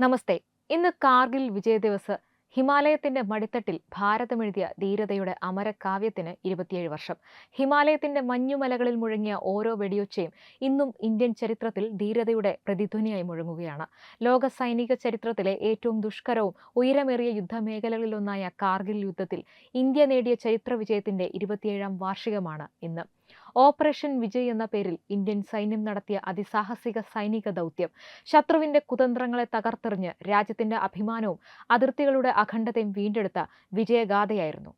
നമസ്തേ. ഇന്ന് കാർഗിൽ വിജയ ദിവസ്. ഹിമാലയത്തിന്റെ മടിത്തട്ടിൽ ഭാരതമെഴുതിയ ധീരതയുടെ അമരകാവ്യത്തിന് 27 വർഷം. ഹിമാലയത്തിന്റെ മഞ്ഞുമലകളിൽ മുഴങ്ങിയ ഓരോ വെടിയൊച്ചയും ഇന്നും ഇന്ത്യൻ ചരിത്രത്തിൽ ധീരതയുടെ പ്രതിധ്വനിയായി മുഴങ്ങുകയാണ്. ലോക സൈനിക ചരിത്രത്തിലെ ഏറ്റവും ദുഷ്കരവും ഉയരമേറിയ യുദ്ധമേഖലകളിലൊന്നായ കാർഗിൽ യുദ്ധത്തിൽ ഇന്ത്യ നേടിയ ചരിത്ര വിജയത്തിന്റെ 27ാം വാർഷികമാണ് ഇന്ന്. ഓപ്പറേഷൻ വിജയ് എന്ന പേരിൽ ഇന്ത്യൻ സൈന്യം നടത്തിയ അതിസാഹസിക സൈനിക ദൗത്യം ശത്രുവിന്റെ കുതന്ത്രങ്ങളെ തകർത്തെറിഞ്ഞ് രാജ്യത്തിന്റെ അഭിമാനവും അതിർത്തികളുടെ അഖണ്ഡതയും വീണ്ടെടുത്ത വിജയഗാഥയായിരുന്നു.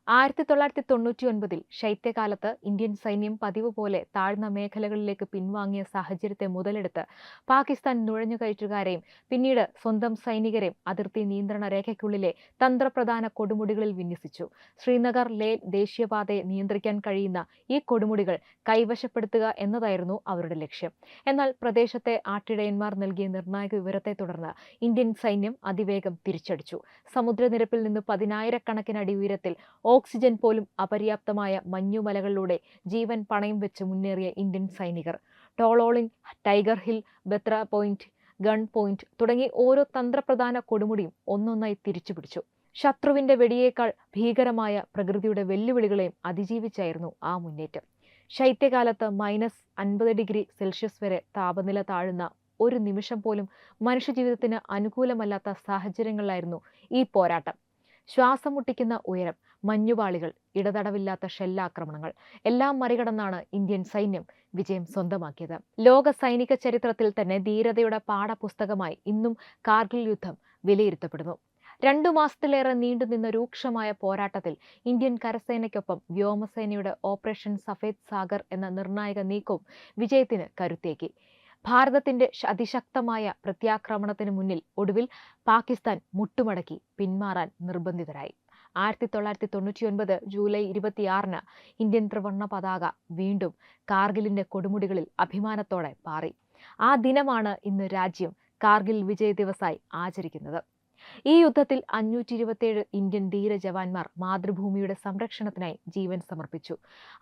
1999 ശൈത്യകാലത്ത് ഇന്ത്യൻ സൈന്യം പതിവ് പോലെ താഴ്ന്ന മേഖലകളിലേക്ക് പിൻവാങ്ങിയ സാഹചര്യത്തെ മുതലെടുത്ത് പാകിസ്ഥാൻ നുഴഞ്ഞുകയറ്റുകാരെയും പിന്നീട് സ്വന്തം സൈനികരെയും അതിർത്തി നിയന്ത്രണ രേഖയ്ക്കുള്ളിലെ തന്ത്രപ്രധാന കൊടുമുടികളിൽ വിന്യസിച്ചു. ശ്രീനഗർ ലേ ദേശീയപാതയെ നിയന്ത്രിക്കാൻ കഴിയുന്ന ഈ കൊടുമുടികൾ കൈവശപ്പെടുത്തുക എന്നതായിരുന്നു അവരുടെ ലക്ഷ്യം. എന്നാൽ പ്രദേശത്തെ ആട്ടിടയന്മാർ നൽകിയ നിർണായക വിവരത്തെ തുടർന്ന് ഇന്ത്യൻ സൈന്യം അതിവേഗം തിരിച്ചടിച്ചു. സമുദ്രനിരപ്പിൽ നിന്ന് 10,000 അടി ഉയരത്തിൽ ഓക്സിജൻ പോലും അപര്യാപ്തമായ മഞ്ഞുമലകളിലൂടെ ജീവൻ പണയം വെച്ച് മുന്നേറിയ ഇന്ത്യൻ സൈനികർ Tololing, Tiger Hill, Batra Point, Gun Point തുടങ്ങി ഓരോ തന്ത്രപ്രധാന കൊടുമുടിയും ഒന്നൊന്നായി തിരിച്ചുപിടിച്ചു. ശത്രുവിന്റെ വെടിയേക്കാൾ ഭീകരമായ പ്രകൃതിയുടെ വെല്ലുവിളികളെയും അതിജീവിച്ചായിരുന്നു ആ മുന്നേറ്റം. ശൈത്യകാലത്ത് -50°C വരെ താപനില താഴുന്ന ഒരു നിമിഷം പോലും മനുഷ്യജീവിതത്തിന് അനുകൂലമല്ലാത്ത സാഹചര്യങ്ങളിലായിരുന്നു ഈ പോരാട്ടം. ശ്വാസം മുട്ടിക്കുന്ന ഉയരം, മഞ്ഞുപാളികൾ, ഇടതടവില്ലാത്ത ഷെല്ലാക്രമണങ്ങൾ എല്ലാം മറികടന്നാണ് ഇന്ത്യൻ സൈന്യം വിജയം സ്വന്തമാക്കിയത്. ലോക സൈനിക ചരിത്രത്തിൽ തന്നെ ധീരതയുടെ പാഠപുസ്തകമായി ഇന്നും കാർഗിൽ യുദ്ധം വിലയിരുത്തപ്പെടുന്നു. 2 മാസത്തിലേറെ നീണ്ടുനിന്ന രൂക്ഷമായ പോരാട്ടത്തിൽ ഇന്ത്യൻ കരസേനയ്ക്കൊപ്പം വ്യോമസേനയുടെ ഓപ്പറേഷൻ സഫേദ് സാഗർ എന്ന നിർണായക നീക്കവും വിജയത്തിന് കരുത്തേകി. ഭാരതത്തിന്റെ അതിശക്തമായ പ്രത്യാക്രമണത്തിന് മുന്നിൽ ഒടുവിൽ പാകിസ്ഥാൻ മുട്ടുമടക്കി പിന്മാറാൻ നിർബന്ധിതരായി. 1999 ജൂലൈ 26 ഇന്ത്യൻ ത്രിവർണ്ണ പതാക വീണ്ടും കാർഗിലിന്റെ കൊടുമുടികളിൽ അഭിമാനത്തോടെ പാറി. ആ ദിനമാണ് ഇന്ന് രാജ്യം കാർഗിൽ വിജയ് ദിവസായി ആചരിക്കുന്നത്. ഈ യുദ്ധത്തിൽ 527 ഇന്ത്യൻ ധീര ജവാന്മാർ മാതൃഭൂമിയുടെ സംരക്ഷണത്തിനായി ജീവൻ സമർപ്പിച്ചു.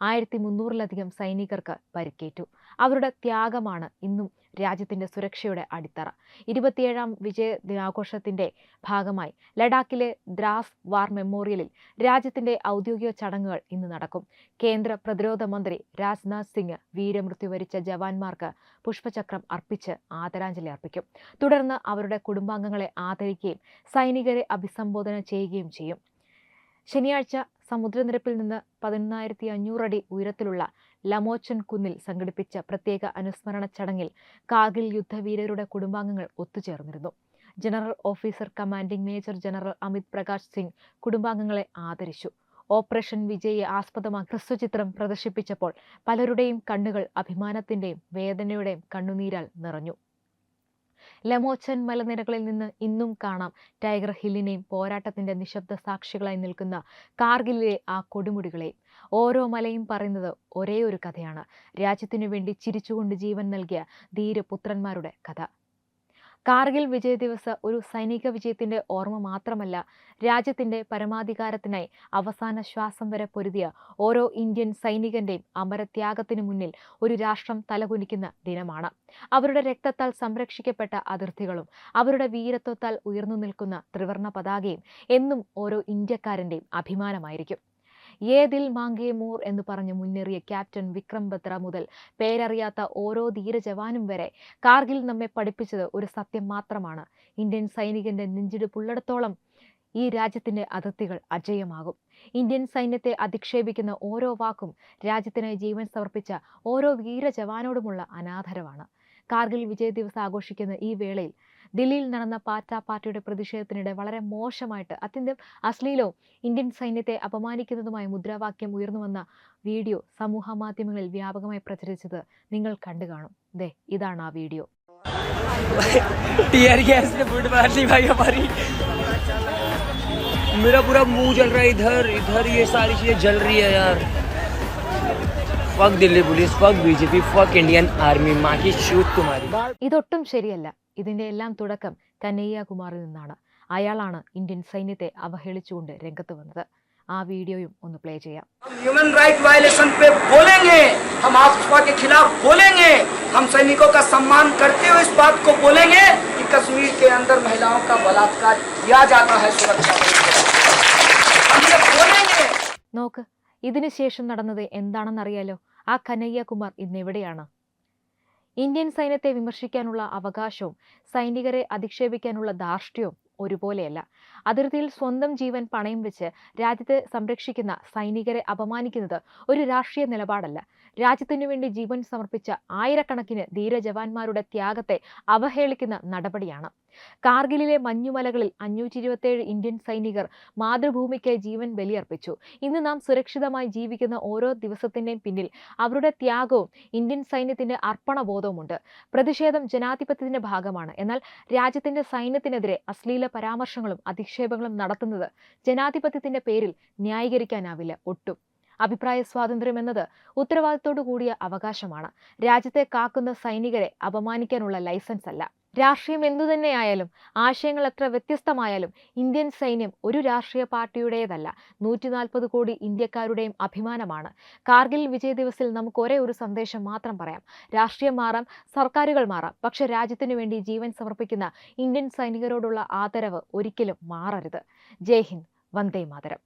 1300-ലധികം സൈനികർക്ക് പരിക്കേറ്റു. അവരുടെ ത്യാഗമാണ് ഇന്നും രാജ്യത്തിന്റെ സുരക്ഷയുടെ അടിത്തറ. 27ാം വിജയ ദിനാഘോഷത്തിന്റെ ഭാഗമായി ലഡാക്കിലെ ദ്രാസ് വാർ മെമ്മോറിയലിൽ രാജ്യത്തിന്റെ ഔദ്യോഗിക ചടങ്ങുകൾ ഇന്ന് നടക്കും. കേന്ദ്ര പ്രതിരോധ മന്ത്രി രാജ്നാഥ് സിംഗ് വീരമൃത്യു വരിച്ച ജവാന്മാർക്ക് പുഷ്പചക്രം അർപ്പിച്ച് ആദരാഞ്ജലി അർപ്പിക്കും. തുടർന്ന് അവരുടെ കുടുംബാംഗങ്ങളെ ആദരിക്കുകയും സൈനികരെ അഭിസംബോധന ചെയ്യുകയും ചെയ്യും. ശനിയാഴ്ച സമുദ്രനിരപ്പിൽ നിന്ന് 11,500 അടി ഉയരത്തിലുള്ള ലമോച്ചൻ കുന്നിൽ സംഘടിപ്പിച്ച പ്രത്യേക അനുസ്മരണ ചടങ്ങിൽ കാർഗിൽ യുദ്ധവീരരുടെ കുടുംബാംഗങ്ങൾ ഒത്തുചേർന്നിരുന്നു. General officer commanding major general Amit Prakash Singh കുടുംബാംഗങ്ങളെ ആദരിച്ചു. ഓപ്പറേഷൻ വിജയെ ആസ്പദമാക്കി ഹ്രസ്വചിത്രം പ്രദർശിപ്പിച്ചപ്പോൾ പലരുടെയും കണ്ണുകൾ അഭിമാനത്തിന്റെയും വേദനയുടെയും കണ്ണുനീരാൽ നിറഞ്ഞു. ലമോച്ചൻ മലനിരകളിൽ നിന്ന് ഇന്നും കാണാം ടൈഗർ ഹില്ലിനെയും പോരാട്ടത്തിന്റെ നിശബ്ദ സാക്ഷികളായി നിൽക്കുന്ന കാർഗിലിലെ ആ കൊടുമുടികളെയും. ഓരോ മലയും പറയുന്നത് ഒരേ ഒരു കഥയാണ്: രാജ്യത്തിനു വേണ്ടി ചിരിച്ചുകൊണ്ട് ജീവൻ നൽകിയ ധീരപുത്രന്മാരുടെ കഥ. കാർഗിൽ വിജയ് ദിവസ് ഒരു സൈനിക വിജയത്തിന്റെ ഓർമ്മ മാത്രമല്ല, രാജ്യത്തിന്റെ പരമാധികാരത്തിനായി അവസാന ശ്വാസം വരെ പൊരുതിയ ഓരോ ഇന്ത്യൻ സൈനികന്റെയും അമരത്യാഗത്തിനു മുന്നിൽ ഒരു രാഷ്ട്രം തലകുനിക്കുന്ന ദിനമാണ്. അവരുടെ രക്തത്താൽ സംരക്ഷിക്കപ്പെട്ട അതിർത്തികളും അവരുടെ വീരത്വത്താൽ ഉയർന്നു നിൽക്കുന്ന ത്രിവർണ്ണ പതാകയും എന്നും ഓരോ ഇന്ത്യക്കാരന്റെയും അഭിമാനമായിരിക്കും. യേ ദിൽ മാംഗേ മോർ എന്ന് പറഞ്ഞ് മുന്നേറിയ ക്യാപ്റ്റൻ വിക്രം ബത്ര മുതൽ പേരറിയാത്ത ഓരോ ധീരജവാനും വരെ കാർഗിൽ നമ്മെ പഠിപ്പിച്ചത് ഒരു സത്യം മാത്രമാണ്: ഇന്ത്യൻ സൈനികന്റെ നെഞ്ചിടിപ്പുള്ളിടത്തോളം ഈ രാജ്യത്തിന്റെ അതിർത്തികൾ അജയ്യമാകും. ഇന്ത്യൻ സൈന്യത്തെ അധിക്ഷേപിക്കുന്ന ഓരോ വാക്കും രാജ്യത്തിനായി ജീവൻ സമർപ്പിച്ച ഓരോ വീരജവാനോടുമുള്ള അനാദരവാണ്. കാർഗിൽ വിജയ് ദിവസ് ആഘോഷിക്കുന്ന ഈ വേളയിൽ ദില്ലിയിൽ നടന്ന പാറ്റ പാർട്ടിയുടെ പ്രതിഷേധത്തിനിടെ വളരെ മോശമായിട്ട്, അത്യന്തം അശ്ലീലവും ഇന്ത്യൻ സൈന്യത്തെ അപമാനിക്കുന്നതുമായ മുദ്രാവാക്യം ഉയർന്നു വന്ന വീഡിയോ സമൂഹ മാധ്യമങ്ങളിൽ വ്യാപകമായി പ്രചരിച്ചത് നിങ്ങൾ കണ്ടു കാണും. ദേ ഇതാണ് ആ വീഡിയോ. मेरा पूरा मुंह जल रहा है, इधर इधर ये सारी चीजें जल रही है यार. Fuck Delhi police, fuck BJP, fuck Indian army, माँ की शूट तुम्हारी. ഇതൊട്ടും ശരിയല്ല. ഇതിന്റെ എല്ലാം തുടക്കം കനയ്യ കുമാറിൽ നിന്നാണ്. അയാളാണ് ഇന്ത്യൻ സൈന്യത്തെ അവഹേളിച്ചുകൊണ്ട് രംഗത്ത് വന്നത്. ആ വീഡിയോയും ഒന്ന് പ്ലേ ചെയ്യാം. हम ह्यूमन राइट वायलेशन पे बोलेंगे, हम अफवाह के खिलाफ बोलेंगे, हम सैनिकों का सम्मान करते हुए इस बात को बोलेंगे कि कश्मीर के अंदर महिलाओं का बलात्कार किया जाता है सुरक्षा बलों द्वारा. हम ये बोलेंगे. നോക്ക്, ഇതിനുശേഷം നടന്നത് എന്താണെന്നറിയാലോ? ആ കനയ്യ കുമാർ ഇന്നെവിടെയാണ്? ഇന്ത്യൻ സൈന്യത്തെ വിമർശിക്കാനുള്ള അവകാശവും സൈനികരെ അധിക്ഷേപിക്കാനുള്ള ധാർഷ്ട്യവും ഒരുപോലെയല്ല. അതിർത്തിയിൽ സ്വന്തം ജീവൻ പണയം വെച്ച് രാജ്യത്തെ സംരക്ഷിക്കുന്ന സൈനികരെ അപമാനിക്കുന്നത് ഒരു രാഷ്ട്രീയ നിലപാടല്ല. രാജ്യത്തിനു വേണ്ടി ജീവൻ സമർപ്പിച്ച ആയിരക്കണക്കിന് ധീരജവാന്മാരുടെ ത്യാഗത്തെ അവഹേളിക്കുന്ന നടപടിയാണ്. കാർഗിലിലെ മഞ്ഞുമലകളിൽ 527 ഇന്ത്യൻ സൈനികർ മാതൃഭൂമിക്കായി ജീവൻ ബലിയർപ്പിച്ചു. ഇന്ന് നാം സുരക്ഷിതമായി ജീവിക്കുന്ന ഓരോ ദിവസത്തിന്റെയും പിന്നിൽ അവരുടെ ത്യാഗവും ഇന്ത്യൻ സൈന്യത്തിന്റെ അർപ്പണബോധവുമുണ്ട്. പ്രതിഷേധം ജനാധിപത്യത്തിന്റെ ഭാഗമാണ്. എന്നാൽ രാജ്യത്തിന്റെ സൈന്യത്തിനെതിരെ അശ്ലീല പരാമർശങ്ങളും അധിക്ഷേപങ്ങളും നടത്തുന്നത് ജനാധിപത്യത്തിന്റെ പേരിൽ ന്യായീകരിക്കാനാവില്ല ഒട്ടും. അഭിപ്രായ സ്വാതന്ത്ര്യം എന്നത് ഉത്തരവാദിത്തോടു കൂടിയ അവകാശമാണ്. രാജ്യത്തെ കാക്കുന്ന സൈനികരെ അപമാനിക്കാനുള്ള ലൈസൻസ് അല്ല. രാഷ്ട്രീയം എന്തുതന്നെയായാലും, ആശയങ്ങൾ എത്ര വ്യത്യസ്തമായാലും ഇന്ത്യൻ സൈന്യം ഒരു രാഷ്ട്രീയ പാർട്ടിയുടേതല്ല, 140 കോടി ഇന്ത്യക്കാരുടെയും അഭിമാനമാണ്. കാർഗിൽ വിജയ് ദിവസിൽ നമുക്ക് ഒരേ ഒരു സന്ദേശം മാത്രം പറയാം: രാഷ്ട്രീയം മാറാം, സർക്കാരുകൾ മാറാം, പക്ഷെ രാജ്യത്തിനു വേണ്ടി ജീവൻ സമർപ്പിക്കുന്ന ഇന്ത്യൻ സൈനികരോടുള്ള ആദരവ് ഒരിക്കലും മാറരുത്. ജയ് ഹിന്ദ്, വന്ദേ മാതരം.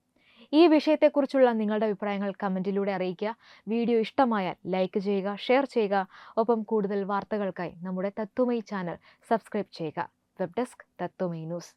ഈ വിഷയത്തെക്കുറിച്ചുള്ള നിങ്ങളുടെ അഭിപ്രായങ്ങൾ കമൻറ്റിലൂടെ അറിയിക്കുക. വീഡിയോ ഇഷ്ടമായാൽ ലൈക്ക് ചെയ്യുക, ഷെയർ ചെയ്യുക. ഒപ്പം കൂടുതൽ വാർത്തകൾക്കായി നമ്മുടെ തത്വമയി ചാനൽ സബ്സ്ക്രൈബ് ചെയ്യുക. Web desk Tatwamayi news.